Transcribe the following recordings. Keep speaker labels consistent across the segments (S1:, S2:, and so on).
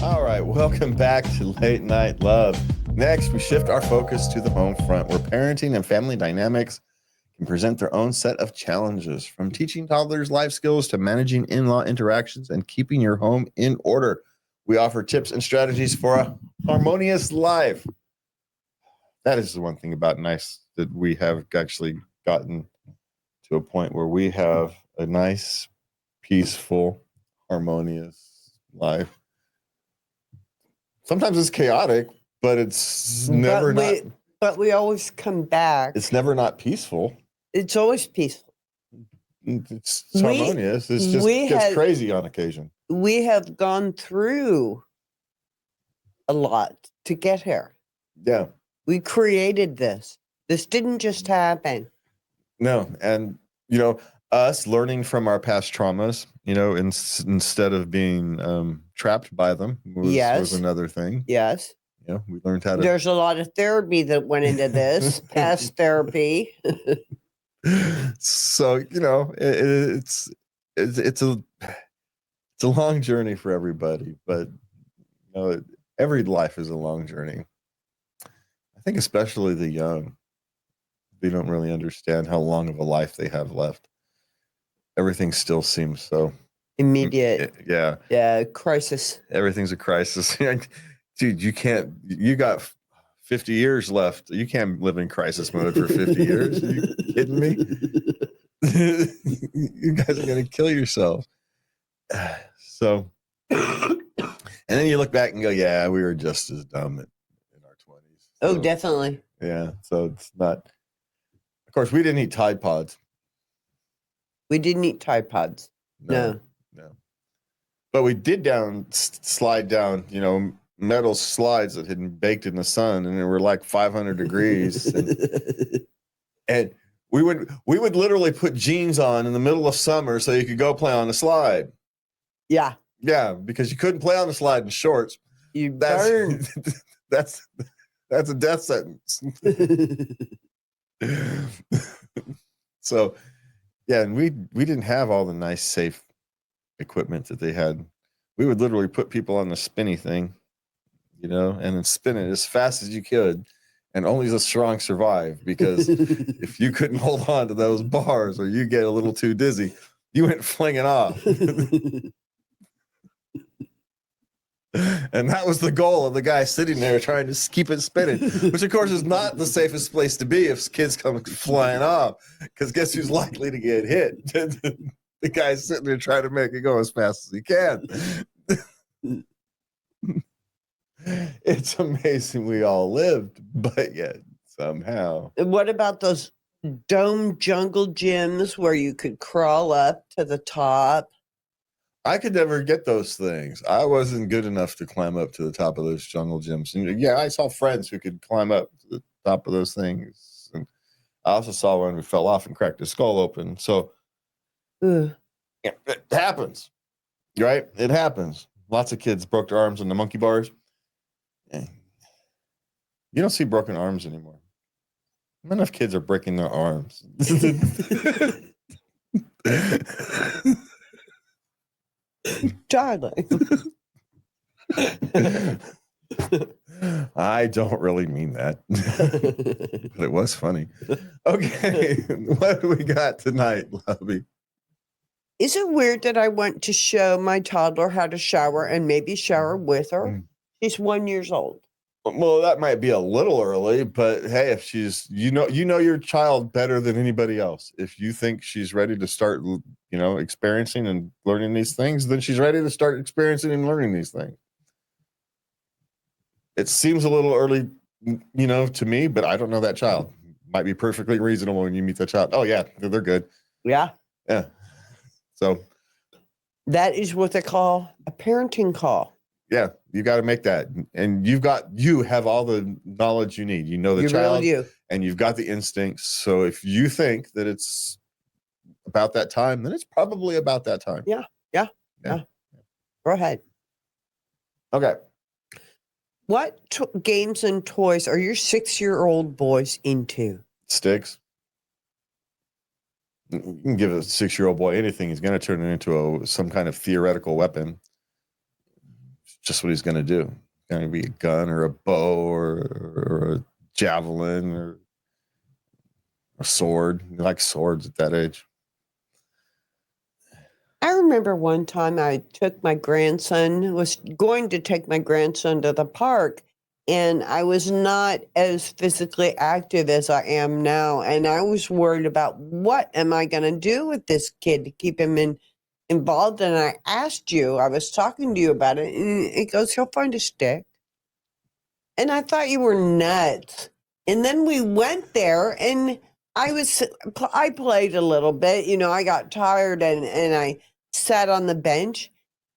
S1: All right, welcome back to Late Night Love. Next, we shift our focus to the home front, where parenting and family dynamics can present their own set of challenges, from teaching toddlers life skills to managing in-law interactions and keeping your home in order. We offer tips and strategies for a harmonious life. That is the one thing about nice that we have actually gotten to a point where we have a nice, peaceful, harmonious life. Sometimes it's chaotic, but it's never
S2: But we always come back.
S1: It's never not peaceful.
S2: It's always peaceful.
S1: It's harmonious. It just gets crazy on occasion.
S2: We have gone through a lot to get here.
S1: Yeah.
S2: We created this. This didn't just happen.
S1: No. And, us learning from our past traumas, instead of being trapped by them was another thing.
S2: Yes.
S1: We learned how to.
S2: There's a lot of therapy that went into this, past therapy.
S1: So, it's a long journey for everybody, but every life is a long journey. I think especially the young, they don't really understand how long of a life they have left. Everything still seems so
S2: immediate.
S1: Yeah.
S2: Crisis.
S1: Everyth's a crisis. Dude, you got 50 years left. You can't live in crisis mode for 50 years. Are you kidding me? You guys are going to kill yourself. So, and then you look back and go, yeah, we were just as dumb in our 20s.
S2: So, definitely.
S1: Yeah. So it's not, of course, we didn't eat Tide Pods.
S2: We didn't eat Tide Pods. No.
S1: But we did slide down, metal slides that had been baked in the sun, and they were like 500 degrees. And we would literally put jeans on in the middle of summer so you could go play on the slide.
S2: Yeah.
S1: Yeah, because you couldn't play on the slide in shorts. That's a death sentence. So, yeah, and we didn't have all the nice, safe equipment that they had. We would literally put people on the spinny thing, and then spin it as fast as you could, and only the strong survive, because if you couldn't hold on to those bars or you get a little too dizzy, you went flinging off. And that was the goal of the guy sitting there trying to keep it spinning, which of course is not the safest place to be if kids come flying off, because guess who's likely to get hit? The guy's sitting there trying to make it go as fast as he can. It's amazing we all lived, but yet somehow.
S2: What about those dome jungle gyms where you could crawl up to the top?
S1: I could never get those things. I wasn't good enough to climb up to the top of those jungle gyms. And yeah, I saw friends who could climb up to the top of those things. And I also saw one who fell off and cracked his skull open. So yeah, it happens, right? It happens. Lots of kids broke their arms on the monkey bars. You don't see broken arms anymore. Not enough kids are breaking their arms.
S2: Darling.
S1: I don't really mean that. But it was funny. Okay. What do we got tonight, Lovey?
S2: Is it weird that I want to show my toddler how to shower and maybe shower with her? She's 1 year old.
S1: Well, that might be a little early, but hey, if she's, you know your child better than anybody else. If you think she's ready to start, experiencing and learning these things, then she's ready to start experiencing and learning these things. It seems a little early, to me, but I don't know that child. Might be perfectly reasonable when you meet that child. Oh yeah, they're good.
S2: Yeah.
S1: Yeah. So
S2: that is what they call a parenting call.
S1: Yeah, you got to make that. And you have all the knowledge you need. You know the child, and you've got the instincts. So if you think that it's about that time, then it's probably about that time.
S2: Yeah. Go ahead.
S1: Okay.
S2: What games and toys are your 6-year-old boys into?
S1: Sticks. You can give a 6-year-old boy anything, he's going to turn it into some kind of theoretical weapon. just what he's going to do. It's going to be a gun or a bow or a javelin or a sword. He likes swords at that age.
S2: I remember one time I was going to take my grandson to the park, and I was not as physically active as I am now. And I was worried about what am I going to do with this kid to keep him involved. And I asked you, I was talking to you about it, and it goes, he'll find a stick. And I thought you were nuts. And then we went there, and I played a little bit. I got tired, and I sat on the bench.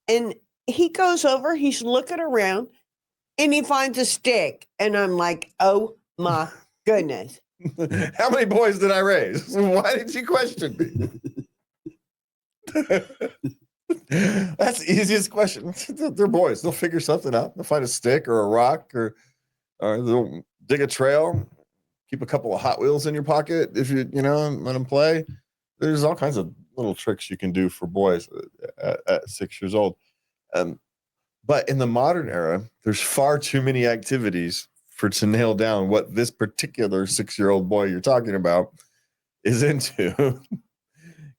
S2: And he goes over, he's looking around, and he finds a stick. And I'm like, oh my goodness.
S1: How many boys did I raise? Why did you question me? That's the easiest question. They're boys. They'll figure something out. They'll find a stick or a rock or they'll dig a trail. Keep a couple of Hot Wheels in your pocket if you let them play. There's all kinds of little tricks you can do for boys at 6 years old. But in the modern era, there's far too many activities to nail down what this particular 6-year-old boy you're talking about is into.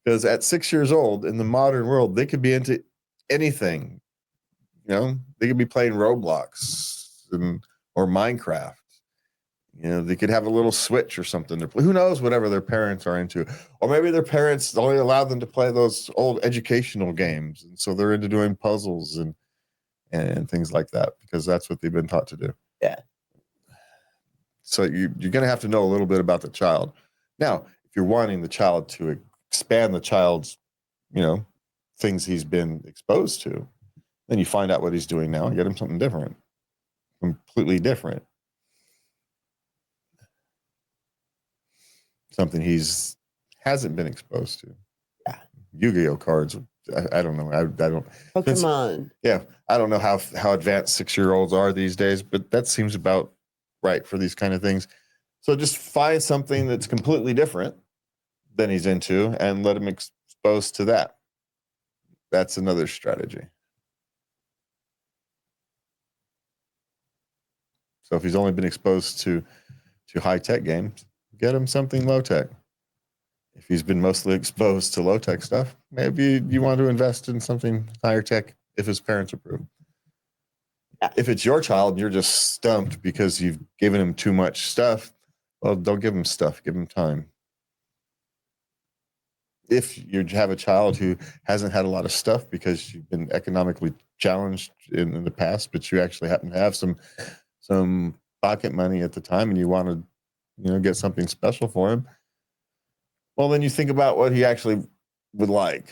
S1: Because at 6 years old in the modern world, they could be into anything. They could be playing Roblox or Minecraft. They could have a little Switch or something. Who knows, whatever their parents are into. Or maybe their parents only allow them to play those old educational games. And so they're into doing puzzles and things like that because that's what they've been taught to do.
S2: Yeah.
S1: So you're going to have to know a little bit about the child. Now, if you're wanting the child to expand the child's, things he's been exposed to, then you find out what he's doing now and get him something different, completely different. Something hasn't been exposed to.
S2: Yeah.
S1: Yu-Gi-Oh cards. I don't know. I don't.
S2: Pokemon.
S1: I don't know how advanced 6-year-olds are these days, but that seems about right for these kind of things. So just find something that's completely different than he's into and let him expose to that. That's another strategy. So if he's only been exposed to high-tech games, get him something low-tech. If he's been mostly exposed to low-tech stuff, maybe you want to invest in something higher tech if his parents approve. If it's your child and you're just stumped because you've given him too much stuff, well, don't give him stuff. Give him time. If you have a child who hasn't had a lot of stuff because you've been economically challenged in the past, but you actually happen to have some pocket money at the time and you want to get something special for him, well, then you think about what he actually would like.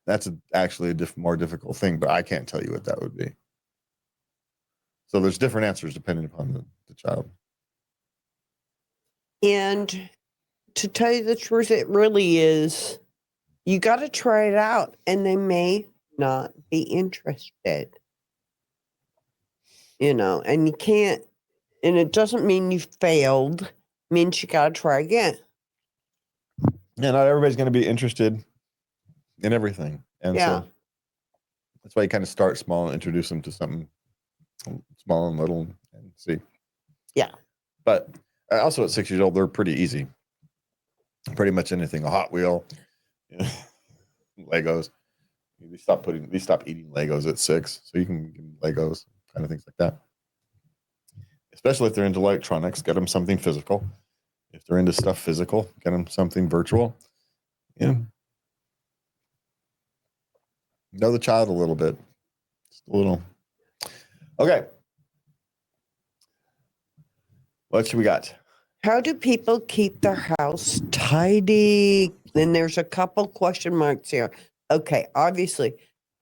S1: That's actually a more difficult thing, but I can't tell you what that would be. So there's different answers depending upon the child.
S2: And to tell you the truth, it really is, you got to try it out and they may not be interested. And you can't, and it doesn't mean you failed. It means you got to try again.
S1: Yeah, not everybody's going to be interested in everything. And so that's why you kind of start small and introduce them to something small and little and see.
S2: Yeah.
S1: But also at 6 years old, they're pretty easy. Pretty much anything, a Hot Wheel, Legos. They stop eating Legos at 6, so you can give them Legos, kind of things like that. Especially if they're into electronics, get them something physical. If they're into stuff physical, get them something virtual. Know the child a little bit. Just a little. Okay. What should we got?
S2: How do people keep their house tidy? Then there's a couple question marks here. Okay, obviously,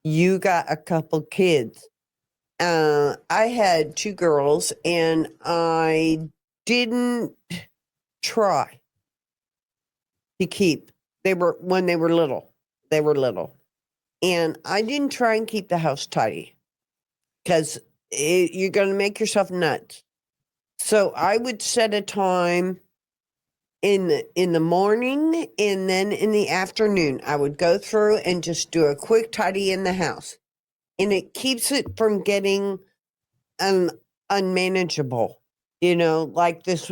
S2: you got a couple kids. I had 2 girls, and I didn't try to keep. When they were little. They were little. And I didn't try and keep the house tidy because you're going to make yourself nuts. So I would set a time in the morning, and then in the afternoon, I would go through and just do a quick tidy in the house. and it keeps it from getting unmanageable. Like this.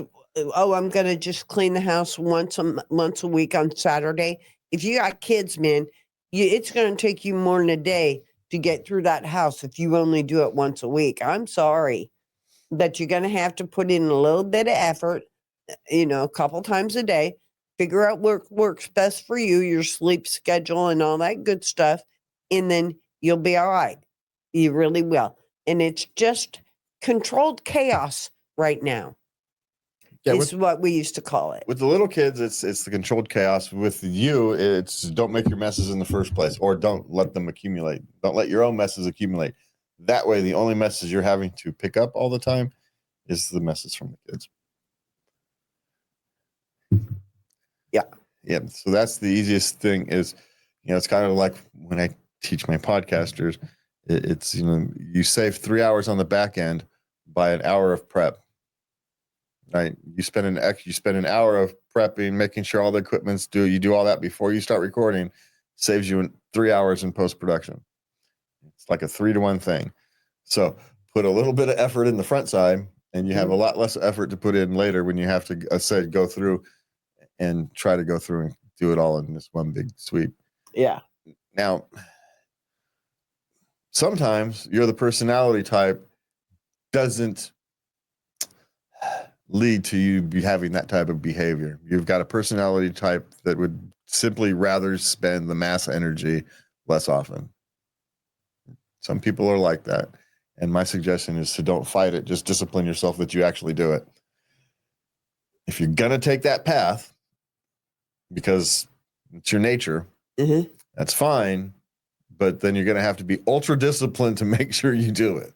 S2: Oh, I'm gonna just clean the house once a week on Saturday. If you got kids, man, it's gonna take you more than a day to get through that house if you only do it once a week. I'm sorry, but you're gonna have to put in a little bit of effort. A couple times a day. Figure out what works best for you, your sleep schedule, and all that good stuff, and then you'll be all right. You really will. And it's just controlled chaos right now.
S1: Yeah,
S2: Is what we used to call it.
S1: With the little kids, it's the controlled chaos. With you, it's don't make your messes in the first place, or don't let them accumulate. Don't let your own messes accumulate. That way, the only messes you're having to pick up all the time is the messes from the kids. Yeah. So that's the easiest thing. Is it's kind of like when I teach my podcasters. It's you save 3 hours on the back end by an hour of prep. Right, you spend an hour of prepping, making sure all the equipment's you do all that before you start recording, saves you 3 hours in post-production. It's like a 3-to-1 thing. So put a little bit of effort in the front side, and you have a lot less effort to put in later when you have to go through and try to go through and do it all in this one big sweep.
S2: Yeah.
S1: Now, sometimes you're the personality type doesn't lead to you be having that type of behavior. You've got a personality type that would simply rather spend the mass energy less often. Some people are like that. And my suggestion is to don't fight it. Just discipline yourself that you actually do it. If you're going to take that path, because it's your nature, that's fine. But then you're going to have to be ultra disciplined to make sure you do it.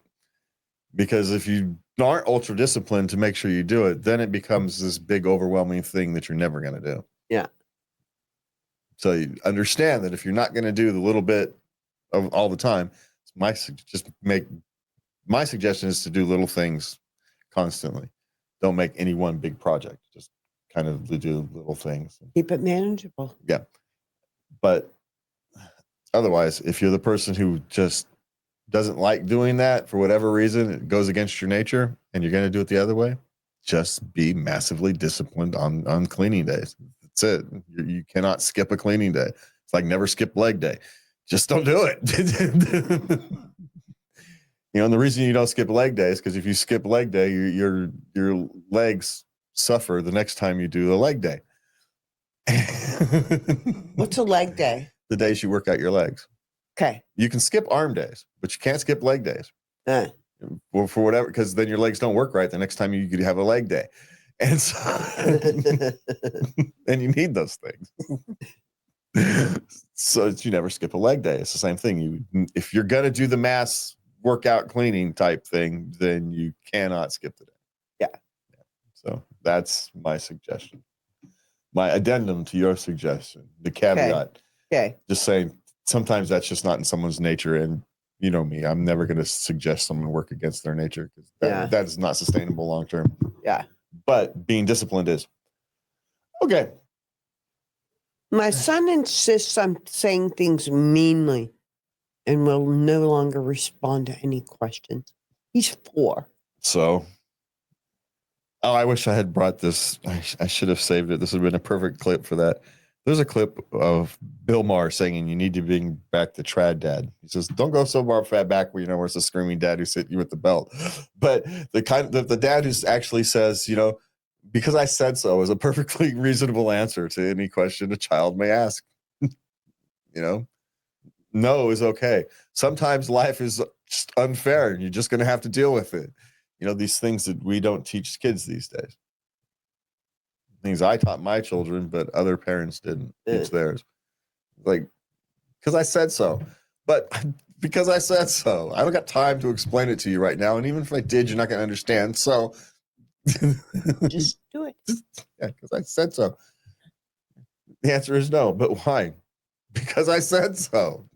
S1: Because if you aren't ultra disciplined to make sure you do it, then it becomes this big overwhelming thing that you're never going to do.
S2: Yeah.
S1: So you understand that if you're not going to do the little bit of all the time, my suggestion is to do little things constantly. Don't make any one big project. Just kind of do little things.
S2: Keep it manageable.
S1: Yeah. But otherwise, if you're the person who just doesn't like doing that for whatever reason, it goes against your nature, and you're going to do it the other way, just be massively disciplined on cleaning days. That's it. You cannot skip a cleaning day. It's like never skip leg day. Just don't do it. And the reason you don't skip leg day is because if you skip leg day, your legs suffer the next time you do the leg day.
S2: What's a leg day?
S1: The days you work out your legs.
S2: Okay.
S1: You can skip arm days, but you can't skip leg days. Well, for whatever, because then your legs don't work right the next time you could have a leg day. And so, and you need those things. So you never skip a leg day. It's the same thing. If you're going to do the mass workout cleaning type thing, then you cannot skip the day.
S2: Yeah.
S1: So that's my suggestion. My addendum to your suggestion, the caveat.
S2: Okay.
S1: Just saying, sometimes that's just not in someone's nature. And you know me, I'm never going to suggest someone work against their nature because that is not sustainable long term.
S2: Yeah.
S1: But being disciplined is. Okay.
S2: My son insists I'm saying things meanly and will no longer respond to any questions. He's 4.
S1: So, I wish I had brought this. I should have saved it. This would have been a perfect clip for that. There's a clip of Bill Maher saying, "You need to bring back the trad dad." He says, "Don't go so far back where where it's the screaming dad who's hit you with the belt." But the dad who actually says, "Because I said so," is a perfectly reasonable answer to any question a child may ask. No is okay. Sometimes life is just unfair, and you're just going to have to deal with it. These things that we don't teach kids these days. Things I taught my children, but other parents didn't teach theirs. Like, because I said so. But because I said so, I don't got time to explain it to you right now. And even if I did, you're not going to understand. So
S2: just do it.
S1: Yeah, because I said so. The answer is no. But why? Because I said so.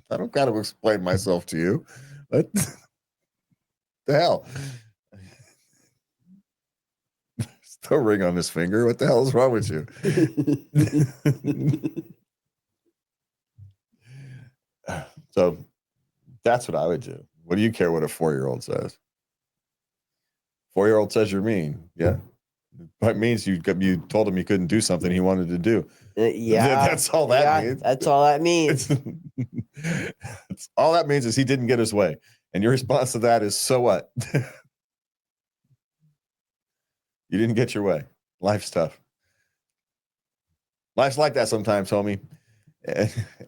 S1: I don't got to explain myself to you. What the hell? Still ring on his finger. What the hell is wrong with you? So That's what I would do. What do you care what a 4-year-old says? 4-year-old says you're mean. Yeah. That means you told him he couldn't do something he wanted to do.
S2: Yeah.
S1: That's all that means.
S2: That's all that means.
S1: It's all that means is he didn't get his way. And your response to that is, so what? You didn't get your way. Life's tough. Life's like that sometimes, homie.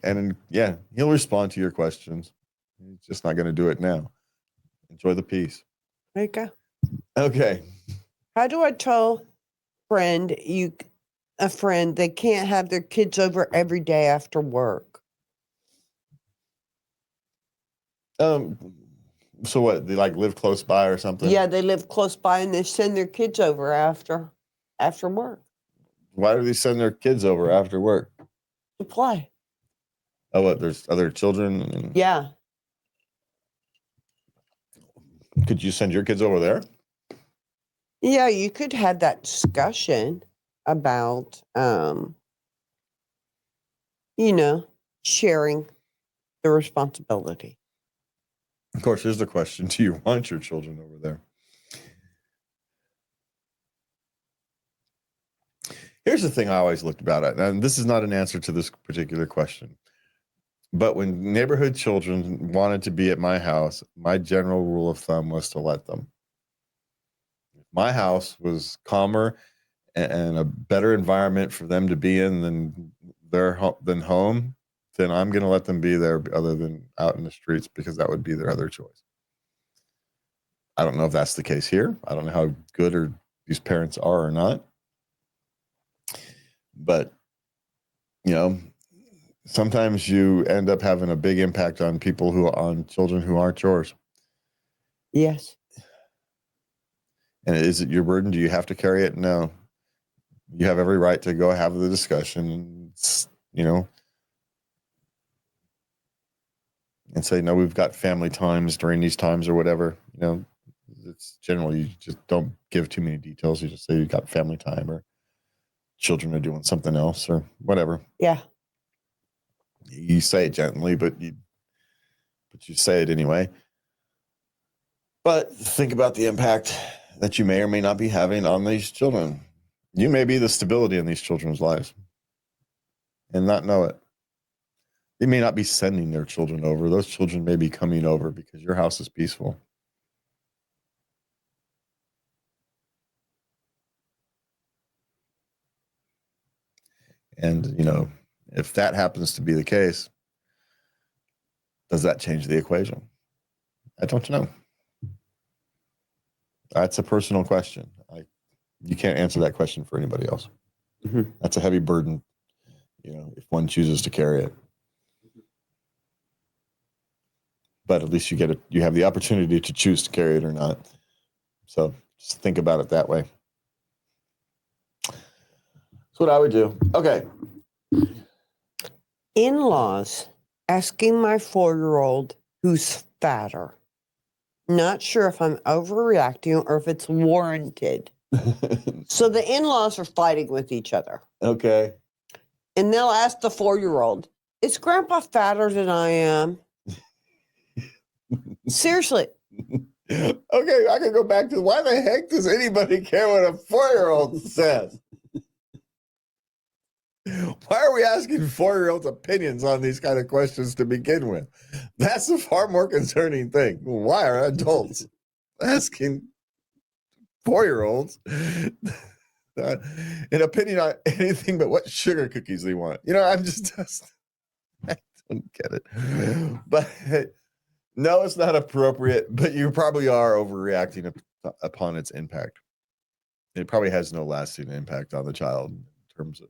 S1: And yeah, he'll respond to your questions. He's just not going to do it now. Enjoy the peace.
S2: There you go.
S1: Okay.
S2: How do I tell a friend they can't have their kids over every day after work?
S1: So what? They like live close by or something?
S2: Yeah, they live close by and they send their kids over after work
S1: Why do they send their kids over after work?
S2: to play.
S1: Oh, what? There's other children?
S2: Yeah.
S1: Could you send your kids over there?
S2: Yeah, you could have that discussion about, sharing the responsibility.
S1: Of course, here's the question. Do you want your children over there? Here's the thing I always looked about it, and this is not an answer to this particular question. But when neighborhood children wanted to be at my house, my general rule of thumb was to let them. If my house was calmer and a better environment for them to be in than home, then I'm going to let them be there other than out in the streets, because that would be their other choice. I don't know if that's the case here. I don't know how good or these parents are or not. But, sometimes you end up having a big impact on children who aren't yours.
S2: Yes.
S1: And is it your burden? Do you have to carry it? No. You have every right to go have the discussion, and say, no, we've got family times during these times or whatever. It's generally, you just don't give too many details. You just say you've got family time or children are doing something else or whatever.
S2: Yeah.
S1: You say it gently, but you say it anyway. But think about the impact that you may or may not be having on these children. You may be the stability in these children's lives and not know it. They may not be sending their children over. Those children may be coming over because your house is peaceful. And, if that happens to be the case, does that change the equation? I don't know. That's a personal question. You can't answer that question for anybody else.
S2: Mm-hmm.
S1: That's a heavy burden, if one chooses to carry it. But at least you have the opportunity to choose to carry it or not. So just think about it that way. That's what I would do. Okay.
S2: In-laws asking my 4-year-old who's fatter. Not sure if I'm overreacting or if it's warranted. So the in-laws are fighting with each other.
S1: Okay.
S2: And they'll ask the 4-year-old, is Grandpa fatter than I am? Seriously.
S1: Okay, I can go back to why the heck does anybody care what a 4-year-old says? Why are we asking 4-year-olds' opinions on these kind of questions to begin with? That's a far more concerning thing. Why are adults asking 4-year-olds an opinion on anything but what sugar cookies they want? I'm just I don't get it. But no, it's not appropriate, but you probably are overreacting upon its impact. It probably has no lasting impact on the child in terms of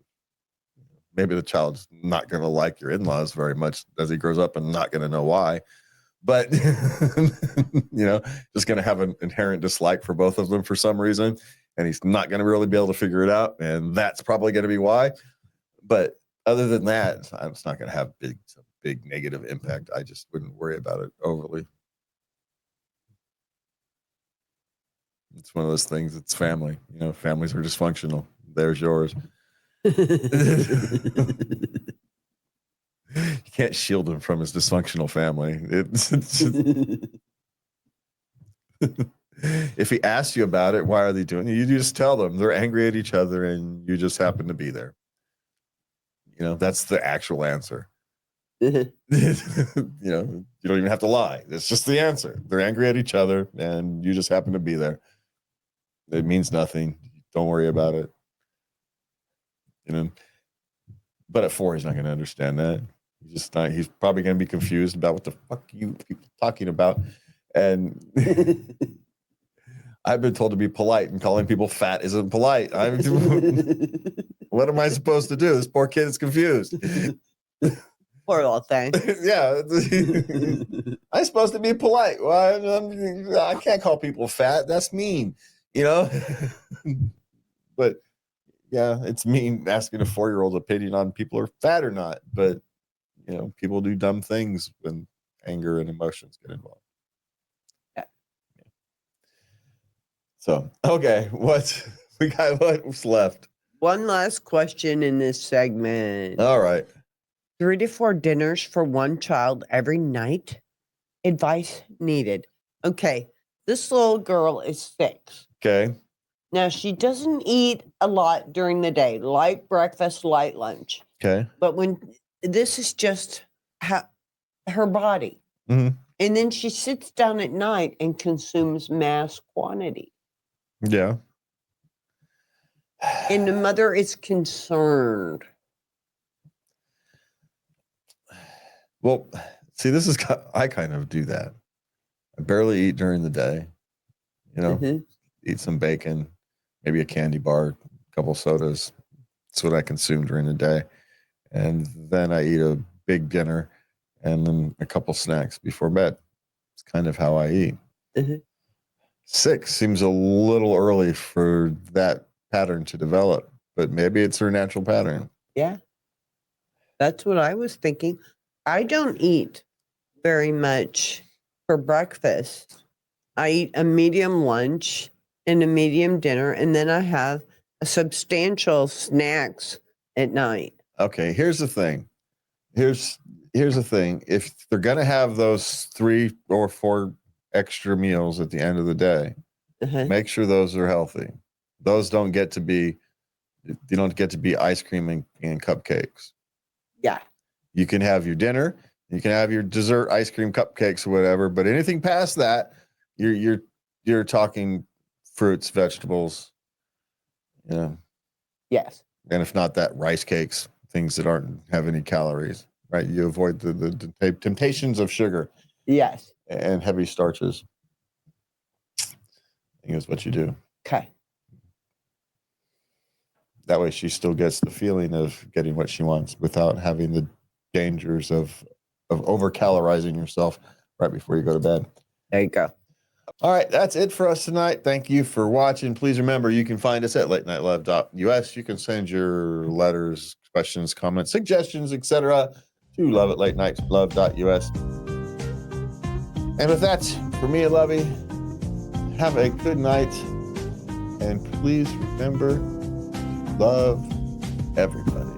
S1: maybe the child's not going to like your in-laws very much as he grows up and not going to know why. But, just going to have an inherent dislike for both of them for some reason. And he's not going to really be able to figure it out. And that's probably going to be why. But other than that, it's not going to have some big negative impact. I just wouldn't worry about it overly. It's one of those things. It's family. Families are dysfunctional. There's yours. You can't shield him from his dysfunctional family. If he asks you about it, why are they doing it? You just tell them they're angry at each other and you just happen to be there. You know, that's the actual answer. You know, you don't even have to lie. It's just the answer. They're angry at each other and you just happen to be there. It means nothing. Don't worry about it. You know, but at 4, he's not going to understand that. He's probably going to be confused about what the fuck you people talking about. And I've been told to be polite, and calling people fat isn't polite. What am I supposed to do? This poor kid is confused.
S2: Poor little thing.
S1: Yeah. I'm supposed to be polite. Well, I can't call people fat. That's mean, you know? But yeah, it's mean asking a 4-year-old opinion on people are fat or not. But, you know, people do dumb things when anger and emotions get involved.
S2: Yeah.
S1: So, okay, what's left?
S2: One last question in this segment.
S1: All right.
S2: 3 to 4 dinners for one child every night? Advice needed. Okay, this little girl is 6.
S1: Okay.
S2: Now, she doesn't eat a lot during the day, light breakfast, light lunch.
S1: Okay.
S2: But when this is just her body.
S1: Mm-hmm.
S2: And then she sits down at night and consumes mass quantity.
S1: Yeah.
S2: And the mother is concerned.
S1: Well, see, I kind of do that. I barely eat during the day, you know, eat some bacon, maybe a candy bar, a couple sodas. That's what I consume during the day. And then I eat a big dinner and then a couple snacks before bed. It's kind of how I eat. 6 seems a little early for that pattern to develop, but maybe it's her natural pattern.
S2: Yeah. That's what I was thinking. I don't eat very much for breakfast. I eat a medium lunch and a medium dinner, and then I have a substantial snacks at night.
S1: Okay, here's the thing. Here's the thing. If they're gonna have those 3 or 4 extra meals at the end of the day, make sure those are healthy. Those don't get to be ice cream and cupcakes.
S2: Yeah.
S1: You can have your dinner, you can have your dessert, ice cream, cupcakes, or whatever. But anything past that, you're talking fruits, vegetables, you know.
S2: Yes.
S1: And if not that, rice cakes, things that aren't have any calories, right? You avoid the temptations of sugar.
S2: Yes.
S1: And heavy starches. I think is what you do.
S2: Okay.
S1: That way she still gets the feeling of getting what she wants without having the dangers of over-calorizing yourself right before you go to bed.
S2: There you go.
S1: All right, that's it for us tonight. Thank you for watching. Please remember, you can find us at latenightLove.us. You can send your letters, questions, comments, suggestions, etc. to love@latenightLove.us. And with that, for me and Lovey, have a good night. And please remember, love everybody.